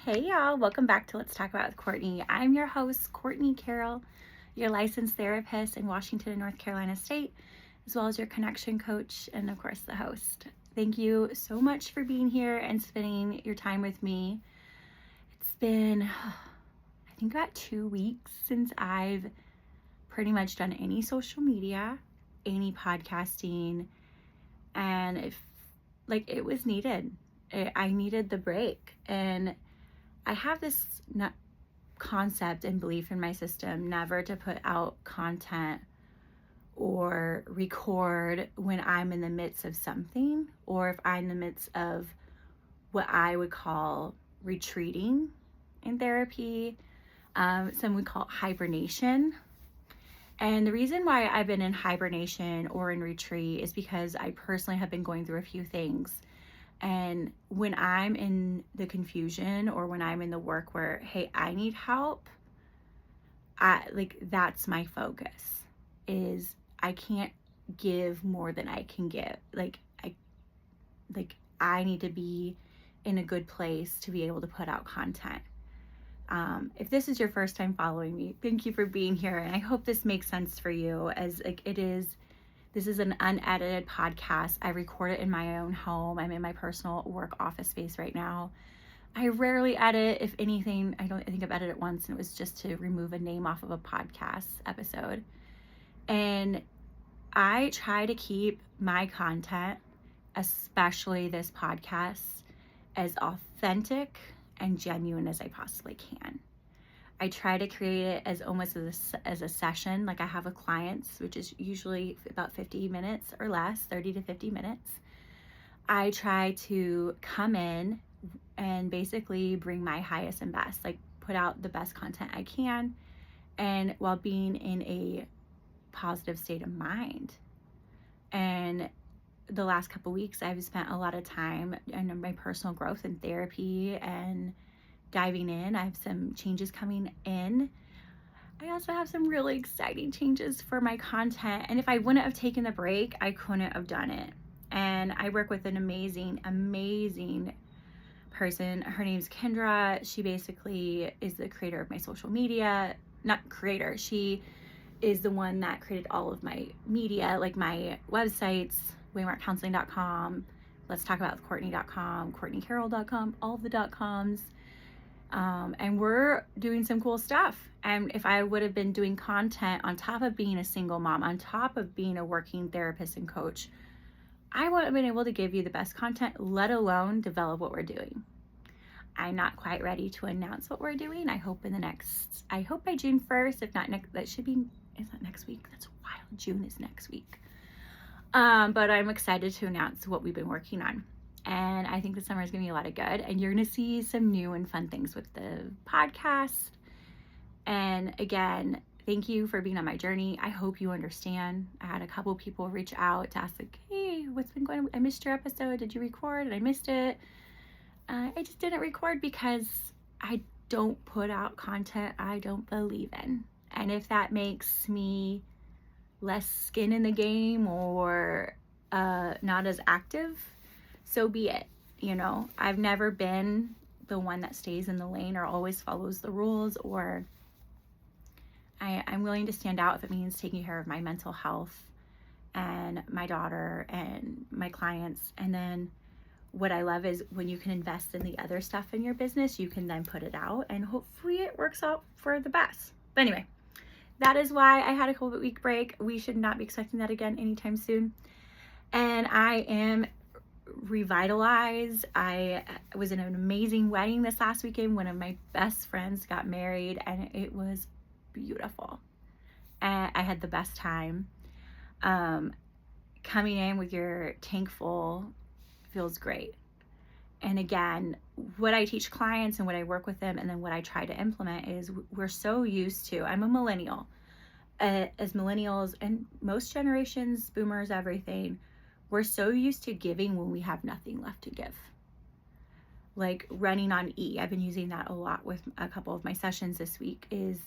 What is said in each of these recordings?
Hey y'all, welcome back to Let's Talk About with Courtney. I'm your host, Courtney Carroll, your licensed therapist in Washington and North Carolina State, as well as your connection coach and of course the host. Thank you so much for being here and spending your time with me. It's been, I think about 2 weeks since I've pretty much done any social media, any podcasting, and it was needed. I needed the break, and I have this concept and belief in my system never to put out content or record when I'm in the midst of something, or if I'm in the midst of what I would call retreating in therapy. Some would call it hibernation. And the reason why I've been in hibernation or in retreat is because I personally have been going through a few things. And when I'm in the confusion or when I'm in the work where, hey, I need help, that's my focus, is I can't give more than I can give. I need to be in a good place to be able to put out content. If this is your first time following me, thank you for being here. And I hope this makes sense for you, as this is an unedited podcast. I record it in my own home. I'm in my personal work office space right now. I rarely edit. If anything, I think I've edited it once, and it was just to remove a name off of a podcast episode. And I try to keep my content, especially this podcast, as authentic and genuine as I possibly can. I try to create it as almost as a session, like I have with clients, which is usually about 50 minutes or less, 30 to 50 minutes. I try to come in and basically bring my highest and best, like put out the best content I can, and while being in a positive state of mind. And the last couple weeks, I've spent a lot of time in my personal growth and therapy and diving in. I have some changes coming in. I also have some really exciting changes for my content. And if I wouldn't have taken the break, I couldn't have done it. And I work with an amazing, amazing person. Her name's Kendra. She basically is the creator of my social media. Not creator, she is the one that created all of my media, like my websites, waymarkcounseling.com, let's talk about Courtney.com, CourtneyCarroll.com, all of the .coms. And we're doing some cool stuff. And if I would have been doing content on top of being a single mom, on top of being a working therapist and coach, I wouldn't have been able to give you the best content, let alone develop what we're doing. I'm not quite ready to announce what we're doing. I hope by June 1st, if not next, is that next week? That's wild. June is next week. But I'm excited to announce what we've been working on. And I think the summer is going to be a lot of good. And you're going to see some new and fun things with the podcast. And again, thank you for being on my journey. I hope you understand. I had a couple people reach out to ask, like, hey, what's been going on? I missed your episode. Did you record? And I missed it. I just didn't record because I don't put out content I don't believe in. And if that makes me less skin in the game or not as active, so be it. I've never been the one that stays in the lane or always follows the rules, or I'm willing to stand out if it means taking care of my mental health and my daughter and my clients. And then what I love is when you can invest in the other stuff in your business, you can then put it out and hopefully it works out for the best. But anyway, that is why I had a couple week break. We should not be expecting that again anytime soon. And I am revitalized. I was in an amazing wedding this last weekend. One of my best friends got married and it was beautiful. And I had the best time. Coming in with your tank full feels great. And again, what I teach clients and what I work with them and then what I try to implement is we're so used to, I'm a millennial. As millennials and most generations, boomers, everything, we're so used to giving when we have nothing left to give. Like running on E. I've been using that a lot with a couple of my sessions this week is,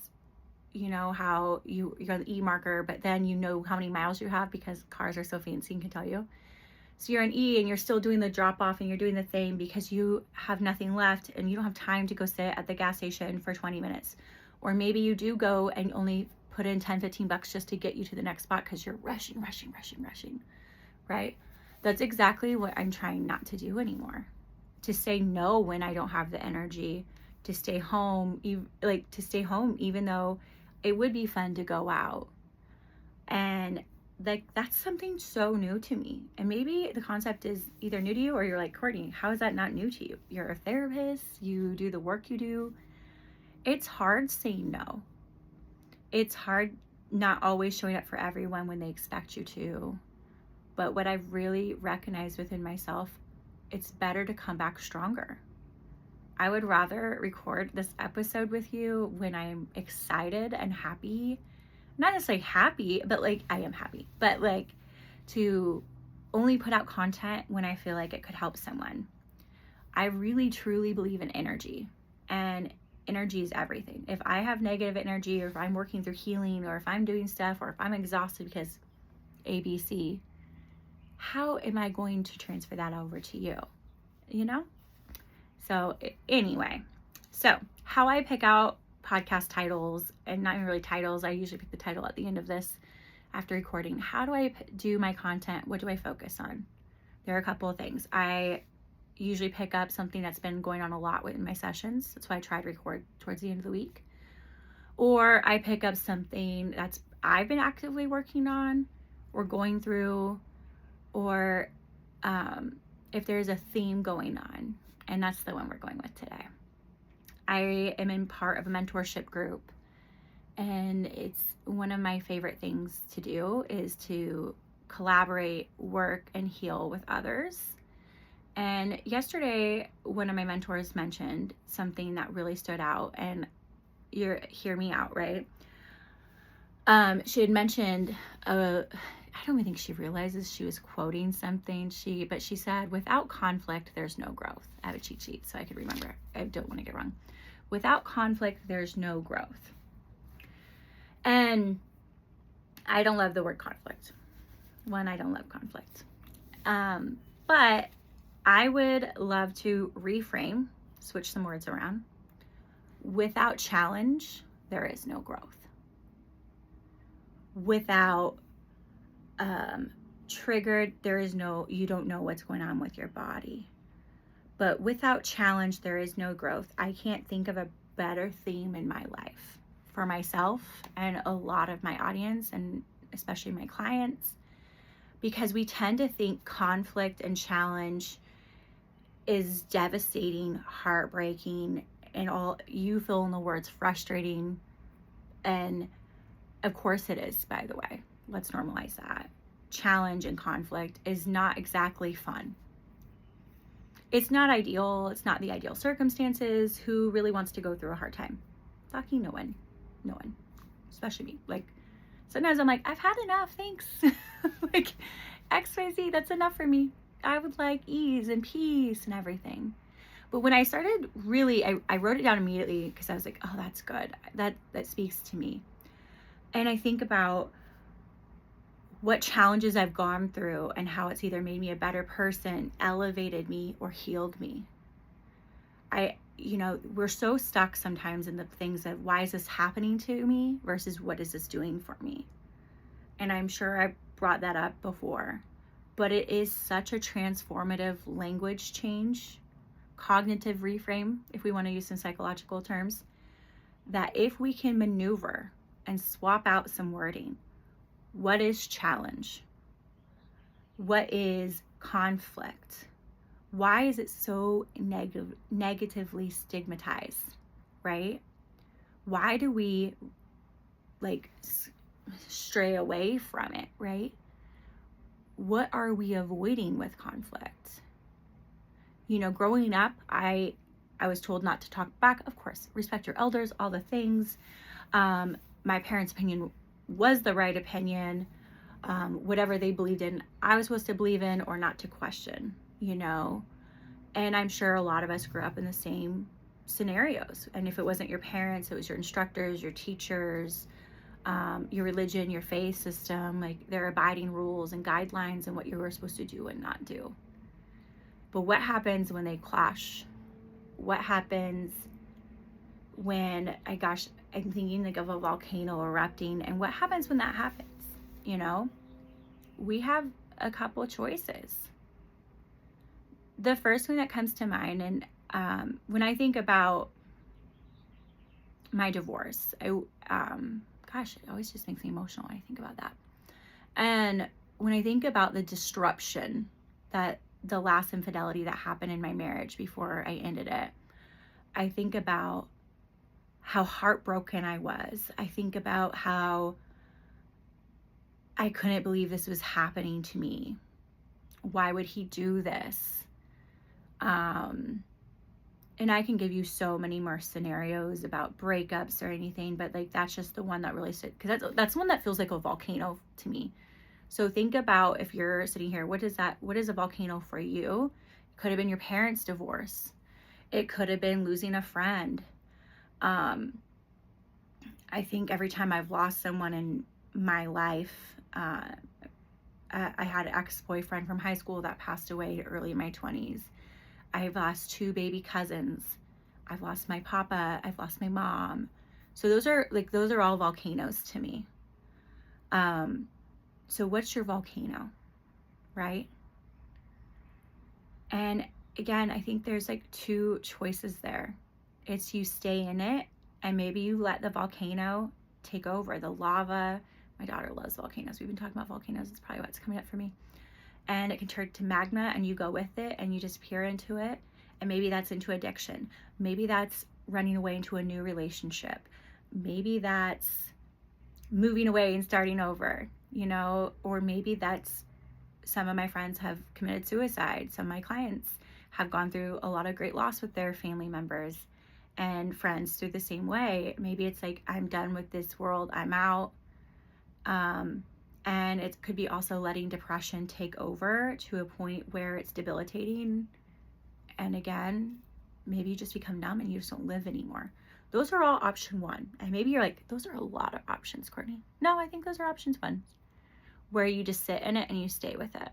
how you're on the E marker, but then you know how many miles you have because cars are so fancy and can tell you. So you're in E and you're still doing the drop off and you're doing the thing because you have nothing left and you don't have time to go sit at the gas station for 20 minutes. Or maybe you do go and only put in 10, 15 bucks just to get you to the next spot because you're rushing, right? That's exactly what I'm trying not to do anymore. To say no when I don't have the energy, to stay home, even though it would be fun to go out. And like, that's something so new to me. And maybe the concept is either new to you or you're like, Courtney, how is that not new to you? You're a therapist, you do the work you do. It's hard saying no. It's hard not always showing up for everyone when they expect you to. But what I've really recognized within myself, it's better to come back stronger. I would rather record this episode with you when I'm excited and happy. Not necessarily happy, but like I am happy, but like to only put out content when I feel like it could help someone. I really truly believe in energy, and energy is everything. If I have negative energy, or if I'm working through healing, or if I'm doing stuff, or if I'm exhausted because ABC, how am I going to transfer that over to you? You know? So anyway, so how I pick out podcast titles, and not even really titles, I usually pick the title at the end of this after recording. How do I do my content? What do I focus on? There are a couple of things. I usually pick up something that's been going on a lot in my sessions. That's why I try to record towards the end of the week. Or I pick up something that's I've been actively working on or going through, or if there's a theme going on. And that's the one we're going with today. I am in part of a mentorship group, and it's one of my favorite things to do is to collaborate, work, and heal with others. And yesterday, one of my mentors mentioned something that really stood out, and hear me out, right? She had mentioned, I don't even think she realizes she was quoting something, but she said, without conflict, there's no growth. I have a cheat sheet so I could remember. I don't want to get it wrong. Without conflict, there's no growth. And I don't love the word conflict. I don't love conflict. But I would love to reframe, switch some words around. Without challenge, there is no growth. Without triggered, you don't know what's going on with your body. But without challenge, there is no growth. I can't think of a better theme in my life for myself and a lot of my audience, and especially my clients, because we tend to think conflict and challenge is devastating, heartbreaking, and all you fill in the words frustrating. And of course it is, by the way. Let's normalize that. Challenge and conflict is not exactly fun. It's not ideal. It's not the ideal circumstances. Who really wants to go through a hard time? Fucking no one. No one. Especially me. Like, sometimes I'm like, I've had enough, thanks. Like, XYZ, that's enough for me. I would like ease and peace and everything. But when I started really, I wrote it down immediately because I was like, oh, that's good. That speaks to me. And I think about what challenges I've gone through and how it's either made me a better person, elevated me, or healed me. We're so stuck sometimes in the things of why is this happening to me versus what is this doing for me? And I'm sure I brought that up before, but it is such a transformative language change, cognitive reframe, if we want to use some psychological terms, that if we can maneuver and swap out some wording. What is challenge? What is conflict? Why is it so negatively stigmatized, right? Why do we stray away from it, right? What are we avoiding with conflict? Growing up, I was told not to talk back. Of course, respect your elders, all the things. My parents' opinion was the right opinion. Whatever they believed in, I was supposed to believe in or not to question, And I'm sure a lot of us grew up in the same scenarios. And if it wasn't your parents, it was your instructors, your teachers, your religion, your faith system, like there are abiding rules and guidelines and what you were supposed to do and not do. But what happens when they clash? What happens when, I'm thinking like of a volcano erupting, and what happens when that happens? You know, we have a couple choices. The first one that comes to mind, and when I think about my divorce, it always just makes me emotional when I think about that. And when I think about the disruption, that the last infidelity that happened in my marriage before I ended it, I think about how heartbroken I was. I think about how I couldn't believe this was happening to me. Why would he do this? And I can give you so many more scenarios about breakups or anything, but like that's just the one that really stood, because that's one that feels like a volcano to me. So think about, if you're sitting here, what is a volcano for you? It could have been your parents' divorce. It could have been losing a friend. I think every time I've lost someone in my life, I had an ex-boyfriend from high school that passed away early in my 20s. I've lost 2 baby cousins. I've lost my papa. I've lost my mom. So those are all volcanoes to me. So what's your volcano, right? And again, I think there's like 2 choices there. It's you stay in it, and maybe you let the volcano take over, the lava. My daughter loves volcanoes. We've been talking about volcanoes. It's probably what's coming up for me. And it can turn to magma, and you go with it and you just peer into it. And maybe that's into addiction. Maybe that's running away into a new relationship. Maybe that's moving away and starting over, you know, or maybe that's, some of my friends have committed suicide. Some of my clients have gone through a lot of great loss with their family members and friends through the same way. Maybe it's like, I'm done with this world, I'm out. And it could be also letting depression take over to a point where it's debilitating. And again, maybe you just become numb and you just don't live anymore. Those are all option 1. And maybe you're like, those are a lot of options, Courtney. No, I think those are options 1, where you just sit in it and you stay with it.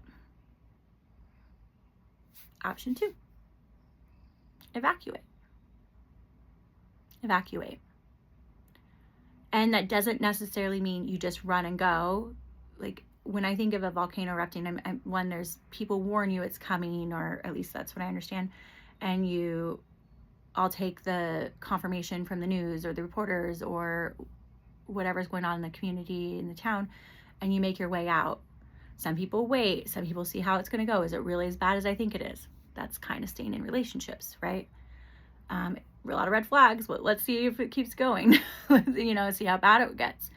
Option 2, evacuate. Evacuate. And that doesn't necessarily mean you just run and go. Like when I think of a volcano erupting, when there's people warn you it's coming, or at least that's what I understand, and I'll take the confirmation from the news or the reporters or whatever's going on in the community, in the town, and you make your way out. Some people wait. Some people see how it's going to go. Is it really as bad as I think it is? That's kind of staying in relationships, right? A lot of red flags, but let's see if it keeps going. You know, see how bad it gets.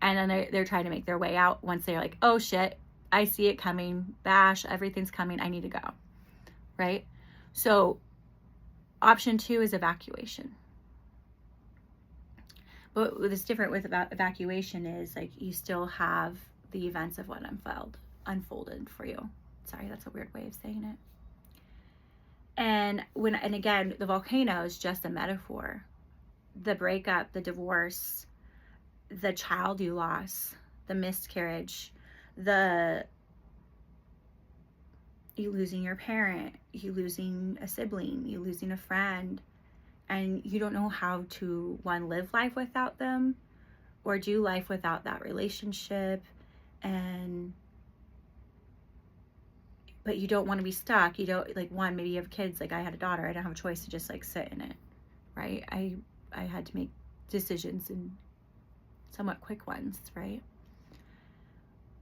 And then they're trying to make their way out once they're like, oh shit, I see it coming, bash, everything's coming, I need to go, right? So option 2 is evacuation. But what's different with evacuation is like you still have the events of what unfolded for you. Sorry, that's a weird way of saying it. And again, the volcano is just a metaphor. The breakup, the divorce, the child you lost, the miscarriage, you losing your parent, you losing a sibling, you losing a friend, and you don't know how to, one, live life without them, or do life without that relationship, but you don't want to be stuck. You don't, like, one, maybe you have kids, like I had a daughter, I don't have a choice to just like sit in it, right? I had to make decisions, and somewhat quick ones, right?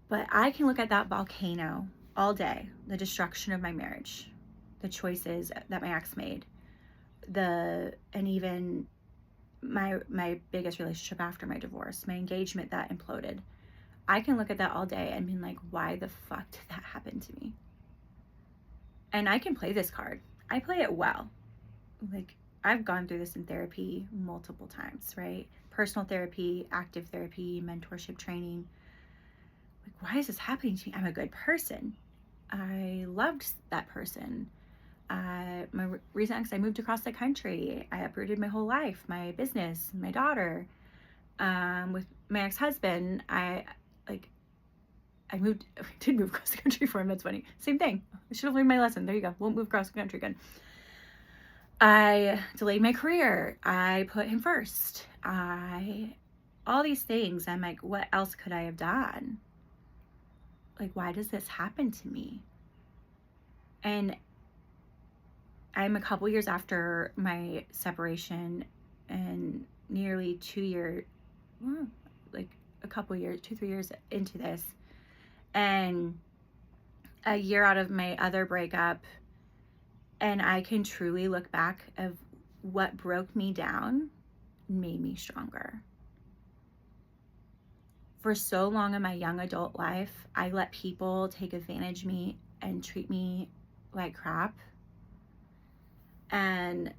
But I can look at that volcano all day, the destruction of my marriage, the choices that my ex made, and even my biggest relationship after my divorce, my engagement that imploded. I can look at that all day and be like, why the fuck did that happen to me? And I can play this card. I play it well. Like, I've gone through this in therapy multiple times, right? Personal therapy, active therapy, mentorship training. Like, why is this happening to me? I'm a good person. I loved that person. My recent ex, I moved across the country. I uprooted my whole life, my business, my daughter, with my ex-husband, I did move across the country for him. That's funny. Same thing. I should have learned my lesson. There you go. Won't move across the country again. I delayed my career. I put him first. All these things. I'm like, what else could I have done? Like, why does this happen to me? And I'm a couple years after my separation and nearly 2 years, like a couple years, 2-3 years into this, and a year out of my other breakup. And I can truly look back of what broke me down made me stronger. For so long in my young adult life, I let people take advantage of me and treat me like crap. And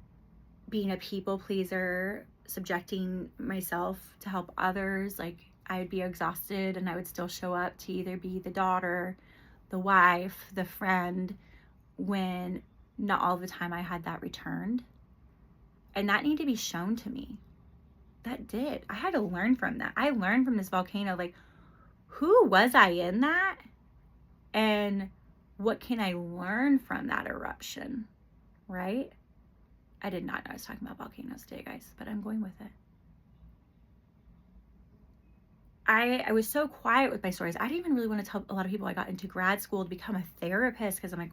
being a people pleaser, subjecting myself to help others, like I would be exhausted and I would still show up to either be the daughter, the wife, the friend, when not all the time I had that returned. And that needed to be shown to me. That did. I had to learn from that. I learned from this volcano, like, who was I in that? And what can I learn from that eruption, right? I did not know I was talking about volcanoes today, guys, but I'm going with it. I was so quiet with my stories. I didn't even really want to tell a lot of people I got into grad school to become a therapist, because I'm like,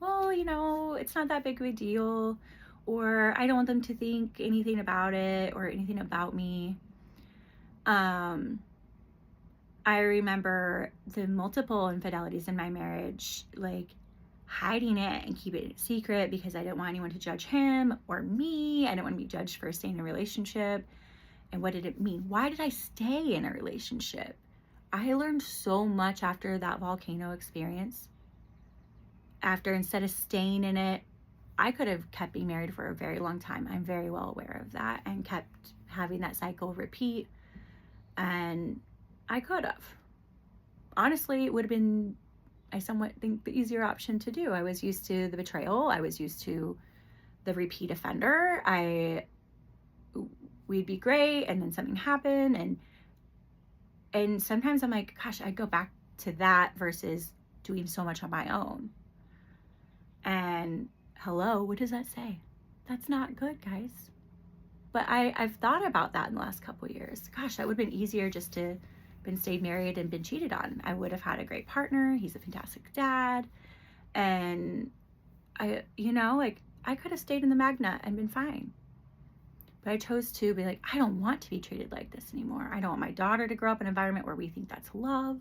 well, you know, it's not that big of a deal, or I don't want them to think anything about it or anything about me. I remember the multiple infidelities in my marriage, like hiding it and keeping it secret because I didn't want anyone to judge him or me. I didn't want to be judged for staying in a relationship. And what did it mean? Why did I stay in a relationship? I learned so much after that volcano experience. Instead of staying in it, I could have kept being married for a very long time. I'm very well aware of that, and kept having that cycle repeat. And I could have. Honestly, it would have been, I somewhat think, the easier option to do. I was used to the betrayal. I was used to the repeat offender. We'd be great, and then something happened, and sometimes I'm like, gosh, I'd go back to that versus doing so much on my own. And hello, what does that say? That's not good, guys. But I've thought about that in the last couple of years. Gosh, that would have been easier just to been stayed married and been cheated on. I would have had a great partner. He's a fantastic dad. And I could have stayed in the magnet and been fine. But I chose to be like, I don't want to be treated like this anymore. I don't want my daughter to grow up in an environment where we think that's love.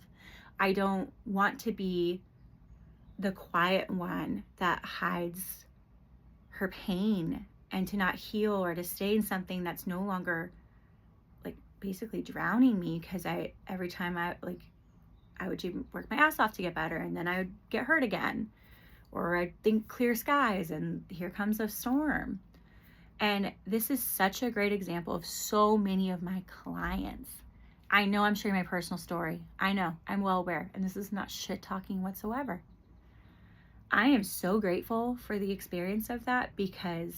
I don't want to be the quiet one that hides her pain and to not heal, or to stay in something that's no longer like basically drowning me, because every time I would work my ass off to get better, and then I would get hurt again, or I'd think clear skies and here comes a storm. And this is such a great example of so many of my clients. I know I'm sharing my personal story. I know, I'm well aware, and this is not shit talking whatsoever. I am so grateful for the experience of that, because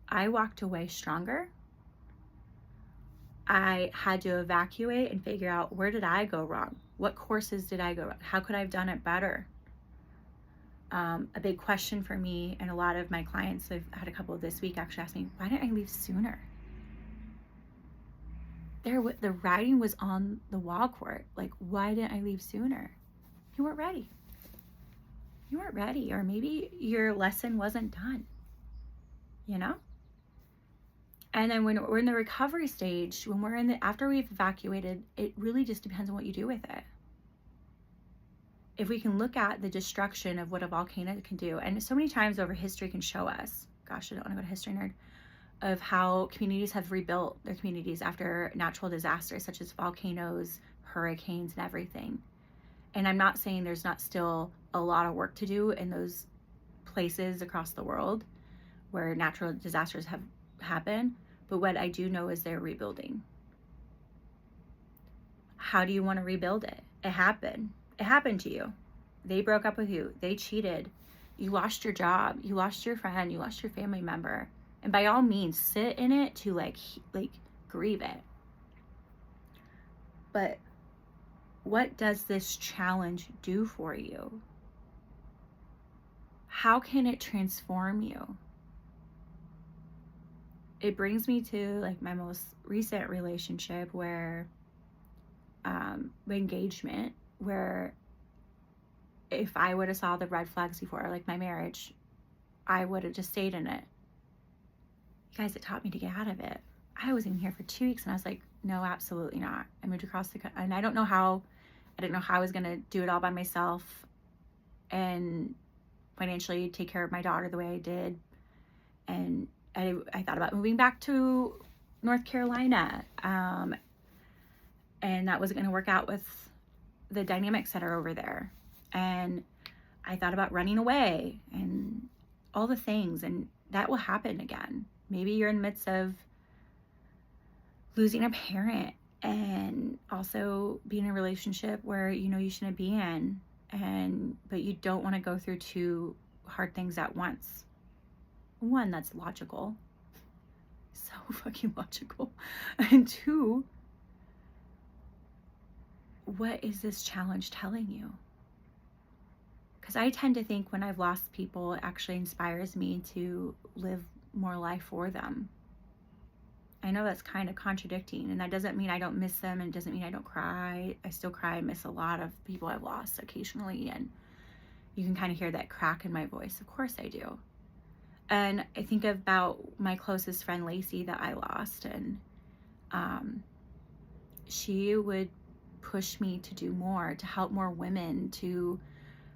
I walked away stronger. I had to evacuate and figure out, where did I go wrong? What courses did I go wrong? How could I have done it better? A big question for me, and a lot of my clients, I've had a couple this week actually ask me, why didn't I leave sooner? The writing was on the wall court. Like, why didn't I leave sooner? You weren't ready. You weren't ready, or maybe your lesson wasn't done, you know? And then when we're in the recovery stage, after we've evacuated, it really just depends on what you do with it. If we can look at the destruction of what a volcano can do, and so many times over history can show us, gosh, I don't want to go to history nerd, of how communities have rebuilt their communities after natural disasters such as volcanoes, hurricanes, and everything. And I'm not saying there's not still a lot of work to do in those places across the world where natural disasters have happened, but what I do know is they're rebuilding. How do you want to rebuild it? It happened. It happened to you. They broke up with you. They cheated. You lost your job. You lost your friend. You lost your family member. And by all means, sit in it to like grieve it. But what does this challenge do for you? How can it transform you? It brings me to like my most recent relationship where engagement, where if I would have saw the red flags before, like my marriage, I would have just stayed in it. You guys, it taught me to get out of it. I was in here for 2 weeks and I was like, no, absolutely not. I moved across the country and I didn't know how I was going to do it all by myself and financially take care of my daughter the way I did. And I thought about moving back to North Carolina. And that wasn't going to work out with the dynamics that are over there. And I thought about running away and all the things, and that will happen again. Maybe you're in the midst of losing a parent and also being in a relationship where you know you shouldn't be in, but you don't want to go through two hard things at once. One, that's logical. So fucking logical. And two, what is this challenge telling you? Because I tend to think when I've lost people, it actually inspires me to live more life for them. I know that's kind of contradicting, and that doesn't mean I don't miss them, and it doesn't mean I don't cry. I still cry and miss a lot of people I've lost occasionally, and you can kind of hear that crack in my voice. Of course I do. And I think about my closest friend, Lacey, that I lost, and she would push me to do more, to help more women, to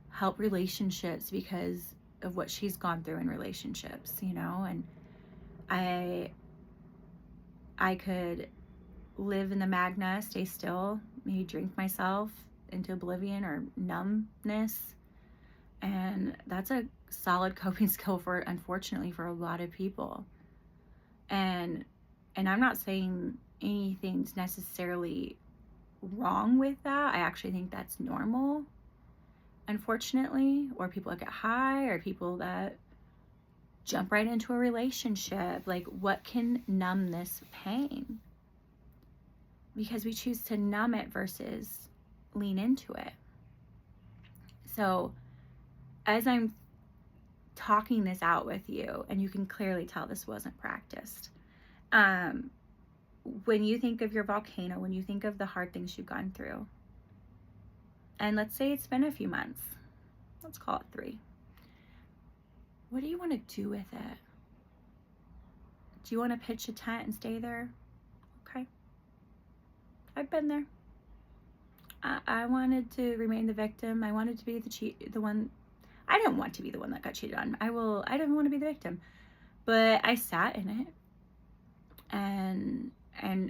help relationships because of what she's gone through in relationships, you know. And I could live in the magna, stay still, maybe drink myself into oblivion or numbness. And that's a solid coping skill unfortunately, for a lot of people. And I'm not saying anything's necessarily wrong with that. I actually think that's normal, unfortunately. Or people that get high, or people that jump right into a relationship. Like, what can numb this pain? Because we choose to numb it versus lean into it. So as I'm talking this out with you, and you can clearly tell this wasn't practiced, when you think of your volcano, when you think of the hard things you've gone through, and let's say it's been a few months, let's call it 3, what do you want to do with it? Do you want to pitch a tent and stay there? Okay. I've been there. I wanted to remain the victim. I wanted to be the one. I didn't want to be the one that got cheated on. I didn't want to be the victim. But I sat in it. And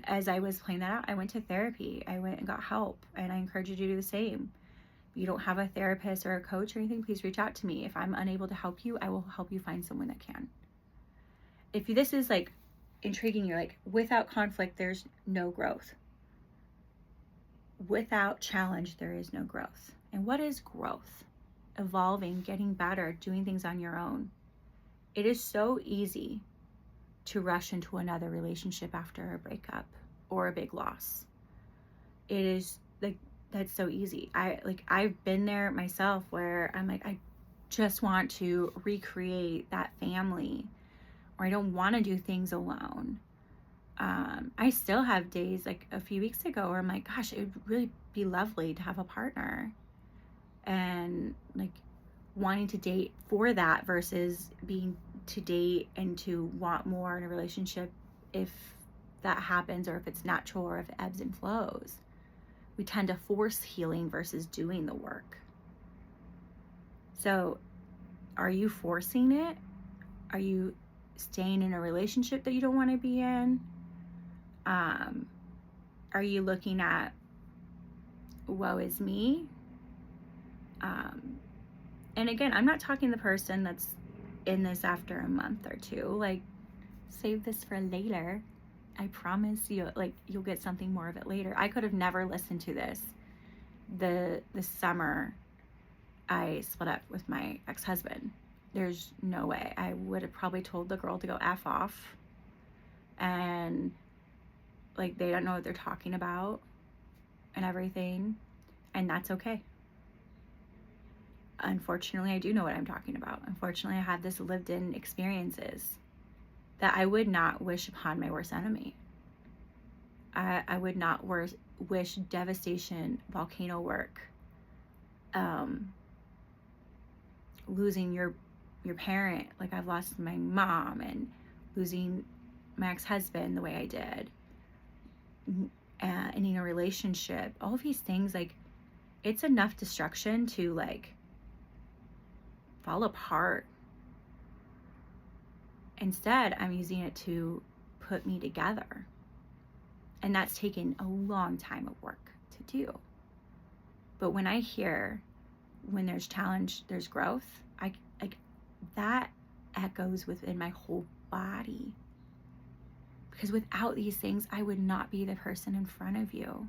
as I was playing that out, I went to therapy. I went and got help. And I encourage you to do the same. If you don't have a therapist or a coach or anything, please reach out to me. If I'm unable to help you, I will help you find someone that can. If this is like intriguing, you're like, without conflict, there's no growth. Without challenge, there is no growth. And what is growth? Evolving, getting better, doing things on your own. It is so easy to rush into another relationship after a breakup or a big loss. It is like, that's so easy. I've been there myself, where I'm like, I just want to recreate that family, or I don't want to do things alone. I still have days, like a few weeks ago, where I'm like, gosh, it would really be lovely to have a partner, and like wanting to date for that versus being to date and to want more in a relationship, if that happens, or if it's natural, or if it ebbs and flows. We tend to force healing versus doing the work. So are you forcing it? Are you staying in a relationship that you don't want to be in? Are you looking at, woe is me? And again, I'm not talking the person that's in this after a month or two. Like, save this for later. I promise you, like, you'll get something more of it later. I could have never listened to this the summer I split up with my ex-husband. There's no way. I would have probably told the girl to go F off. And like, they don't know what they're talking about. and everything, and that's okay. Unfortunately, I do know what I'm talking about. Unfortunately, I had this lived in experiences that I would not wish upon my worst enemy. I would not wish devastation, volcano work, losing your parent, like I've lost my mom, and losing my ex-husband the way I did, ending a relationship, all of these things, like, it's enough destruction to, like, fall apart. Instead, I'm using it to put me together. And that's taken a long time of work to do. But when I hear, when there's challenge, there's growth, I like that echoes within my whole body. Because without these things, I would not be the person in front of you.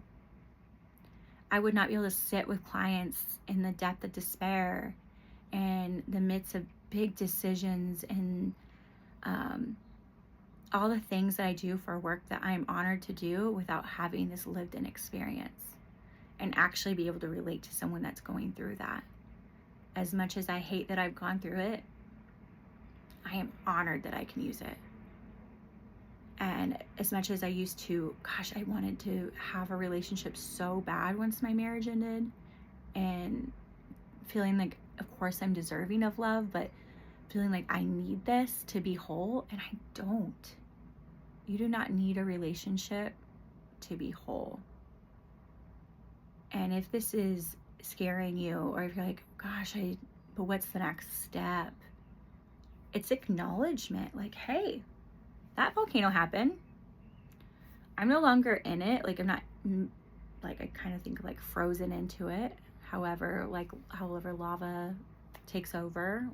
I would not be able to sit with clients in the depth of despair and the midst of big decisions and all the things that I do for work that I'm honored to do without having this lived in experience and actually be able to relate to someone that's going through that. As much as I hate that I've gone through it, I am honored that I can use it. And as much as I used to, I wanted to have a relationship so bad once my marriage ended, and feeling like, of course, I'm deserving of love, but feeling like I need this to be whole, and I don't. You do not need a relationship to be whole. And if this is scaring you, or if you're like, but what's the next step? It's acknowledgement, like, hey, that volcano happened. I'm no longer in it. Like, I'm not, like, I kind of think like frozen into it. However lava takes over,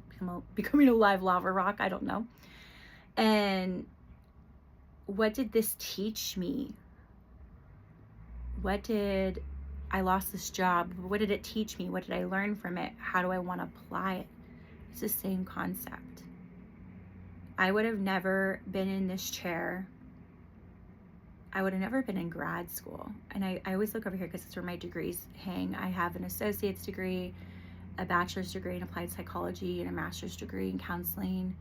becoming a live lava rock, I don't know. And what did this teach me? I lost this job. What did it teach me? What did I learn from it? How do I want to apply it? It's the same concept. I would have never been in this chair. I would have never been in grad school. And I always look over here because it's where my degrees hang. I have an associate's degree, a bachelor's degree in applied psychology, and a master's degree in counseling.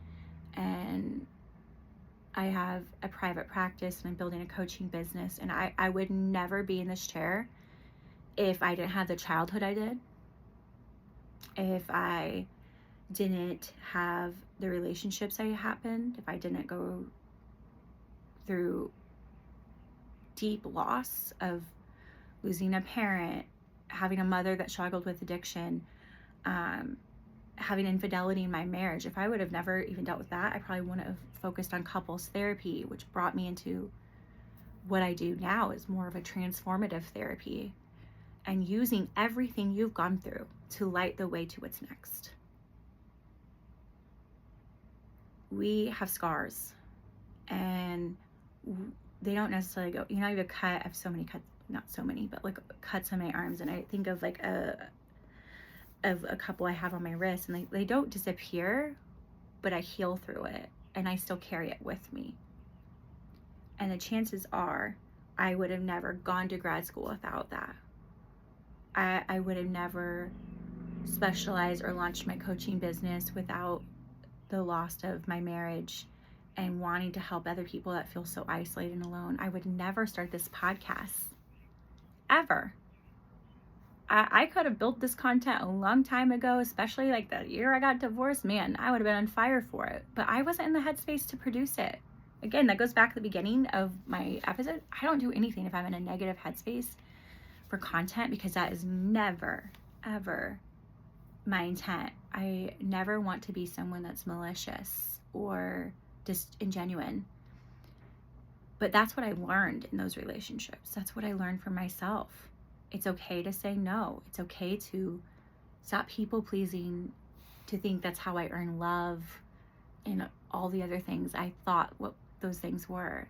And I have a private practice, and I'm building a coaching business. And I would never be in this chair if I didn't have the childhood I did, if I didn't have the relationships that happened, if I didn't go through deep loss of losing a parent, having a mother that struggled with addiction, having infidelity in my marriage. If I would have never even dealt with that, I probably wouldn't have focused on couples therapy, which brought me into what I do now, is more of a transformative therapy, and using everything you've gone through to light the way to what's next. We have scars, and they don't necessarily go, I have a cut. I have so many cuts, not so many, but like cuts on my arms. And I think of like a couple I have on my wrist, and they don't disappear, but I heal through it, and I still carry it with me. And the chances are I would have never gone to grad school without that. I would have never specialized or launched my coaching business without the loss of my marriage and wanting to help other people that feel so isolated and alone. I would never start this podcast, ever. I could have built this content a long time ago, especially like the year I got divorced. Man, I would have been on fire for it, but I wasn't in the headspace to produce it. Again, that goes back to the beginning of my episode. I don't do anything if I'm in a negative headspace for content, because that is never, ever my intent. I never want to be someone that's malicious or disingenuine. But that's what I learned in those relationships. That's what I learned for myself. It's okay to say no. It's okay to stop people pleasing, to think that's how I earn love, and all the other things I thought what those things were.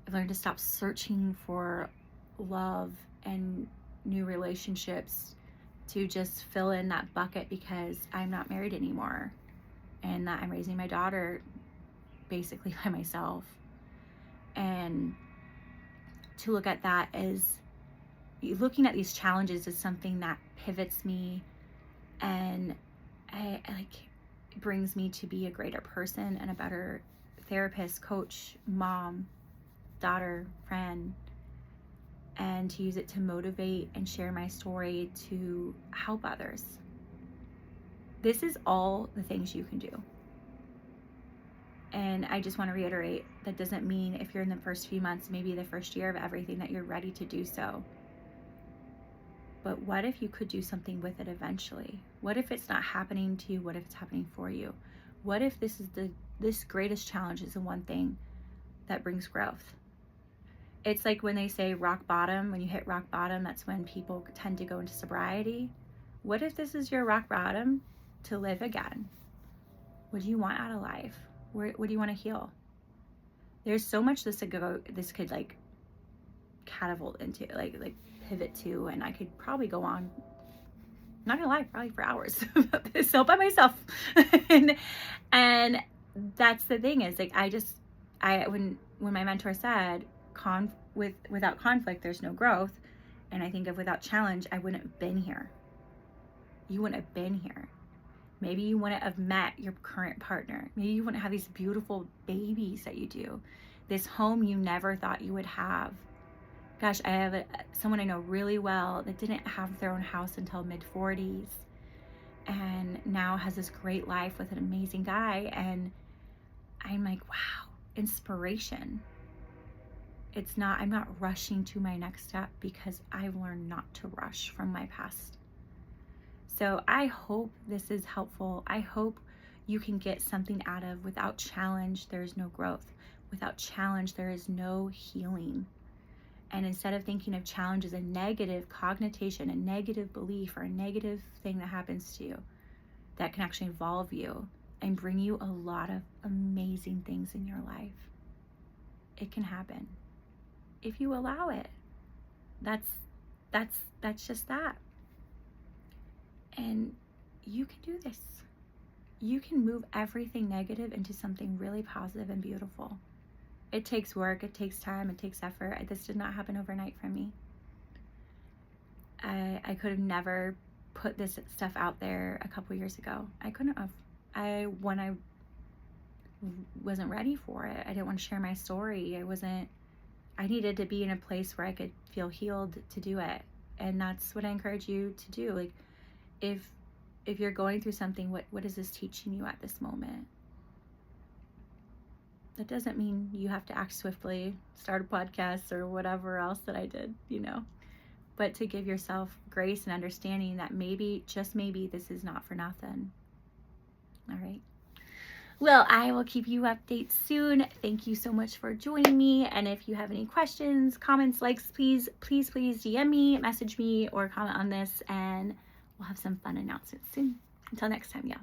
I've learned to stop searching for love and new relationships to just fill in that bucket because I'm not married anymore, and that I'm raising my daughter basically by myself. And to look at that as looking at these challenges is something that pivots me, and brings me to be a greater person and a better therapist, coach, mom, daughter, friend, and to use it to motivate and share my story to help others. This is all the things you can do. And I just want to reiterate, that doesn't mean if you're in the first few months, maybe the first year of everything, that you're ready to do so. But what if you could do something with it eventually? What if it's not happening to you? What if it's happening for you? What if this greatest challenge is the one thing that brings growth? It's like when they say rock bottom, when you hit rock bottom, that's when people tend to go into sobriety. What if this is your rock bottom to live again? What do you want out of life? What do you want to heal? There's so much this could like catapult into, like pivot to, and I could probably go on, not gonna lie, probably for hours about this all by myself. and that's the thing, is like when my mentor said without conflict there's no growth, and I think of without challenge, I wouldn't have been here. You wouldn't have been here. Maybe you wouldn't have met your current partner. Maybe you wouldn't have these beautiful babies that you do, this home you never thought you would have. Gosh, I have someone I know really well that didn't have their own house until mid-40s, and now has this great life with an amazing guy. And I'm like, wow, inspiration. I'm not rushing to my next step, because I've learned not to rush from my past. So I hope this is helpful. I hope you can get something out of, without challenge, there is no growth. Without challenge, there is no healing. And instead of thinking of challenge as a negative connotation, a negative belief, or a negative thing that happens to you, that can actually evolve you and bring you a lot of amazing things in your life. It can happen if you allow it. That's just that. And you can do this. You can move everything negative into something really positive and beautiful. It takes work, it takes time, it takes effort. This did not happen overnight for me. I could have never put this stuff out there a couple years ago. I couldn't have. When I wasn't ready for it. I didn't want to share my story. I needed to be in a place where I could feel healed to do it. And that's what I encourage you to do. Like, if you're going through something, what is this teaching you at this moment? That doesn't mean you have to act swiftly, start a podcast or whatever else that I did, but to give yourself grace and understanding that maybe, just maybe, this is not for nothing. All right. Well, I will keep you updated soon. Thank you so much for joining me. And if you have any questions, comments, likes, please DM me, message me, or comment on this, and we'll have some fun announcements soon. Until next time, y'all.